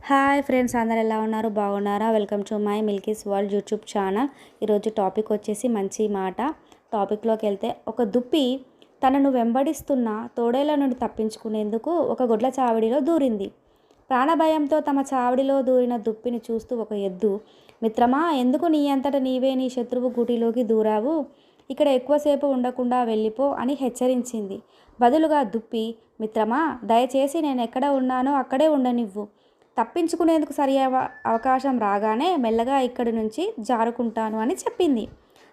Hi friends, అందరు ఎలా ఉన్నారు? బాగున్నారా? Welcome to my milkies world YouTube channel. ఈరోజు టాపిక్ వచ్చేసి మంచి మాట. టాపిక్లోకి వెళ్తే, ఒక దుప్పి తనను వెంబడిస్తున్న తోడేళ్ల నుండి తప్పించుకునేందుకు ఒక గుడ్ల చావిడిలో దూరింది. ప్రాణభయంతో తమ చావిడిలో దూరిన దుప్పిని చూస్తూ ఒక ఎద్దు, మిత్రమా, ఎందుకు నీ అంతట నీవే నీ శత్రువు గూటిలోకి దూరావు? ఇక్కడ ఎక్కువసేపు ఉండకుండా వెళ్ళిపో అని హెచ్చరించింది. బదులుగా దుప్పి, మిత్రమా, దయచేసి నేను ఎక్కడ ఉన్నానో అక్కడే ఉండనివ్వు. తప్పించుకునేందుకు అవకాశం రాగానే మెల్లగా ఇక్కడి నుంచి జారుకుంటాను అని చెప్పింది.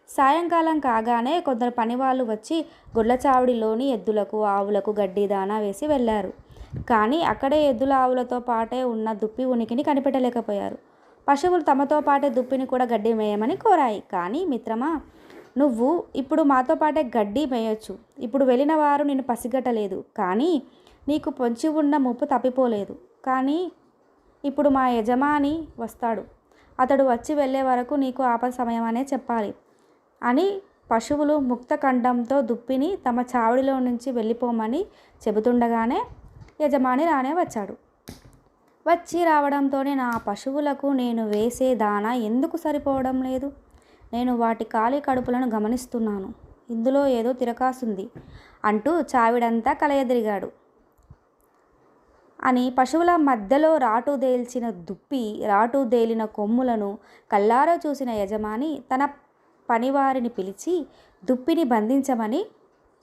సాయంకాలం కాగానే కొందరు పనివాళ్ళు వచ్చి గుడ్లచావిడిలోని ఎద్దులకు, ఆవులకు గడ్డి దానా వేసి వెళ్ళారు. కానీ అక్కడే ఎద్దుల, ఆవులతో పాటే ఉన్న దుప్పి ఉనికిని కనిపెట్టలేకపోయారు. పశువులు తమతో పాటే దుప్పిని కూడా గడ్డి మేయమని కోరాయి. కానీ మిత్రమా, నువ్వు ఇప్పుడు మాతో పాటే గడ్డి మేయొచ్చు. ఇప్పుడు వెళ్ళిన వారు నిన్ను పసిగట్టలేదు, కానీ నీకు పొంచి ఉన్న ముప్పు తప్పిపోలేదు. కానీ ఇప్పుడు మా యజమాని వస్తాడు. అతడు వచ్చి వెళ్ళే వరకు నీకు ఆపద సమయం అనే చెప్పాలి అని పశువులు ముక్త కంఠంతో దుప్పిని తమ చావిడిలో నుంచి వెళ్ళిపోమని చెబుతుండగానే యజమాని రానే వచ్చాడు. వచ్చి రావడంతోనే నా పశువులకు నేను వేసే దానా ఎందుకు సరిపోవడం లేదు? నేను వాటి ఖాళీ కడుపులను గమనిస్తున్నాను. ఇందులో ఏదో తిరకాసుంది అంటూ చావిడంతా కలయదిరిగాడు అని పశువుల మధ్యలో రాటుదేల్చిన దుప్పి, రాటుదేలిన కొమ్ములను కళ్ళారా చూసిన యజమాని తన పనివారిని పిలిచి దుప్పిని బంధించమని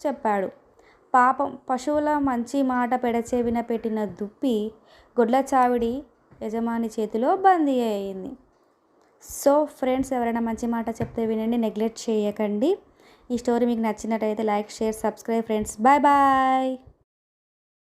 చెప్పాడు. పాపం, పశువుల మంచి మాట పెడచెవిన పెట్టిన దుప్పి గుడ్ల చావిడి యజమాని చేతిలో బందీ అయింది. సో ఫ్రెండ్స్, ఎవరైనా మంచి మాట చెప్తే వినండి, నెగ్లెక్ట్ చేయకండి. ఈ స్టోరీ మీకు నచ్చినట్టయితే like, share, subscribe friends. Bye bye.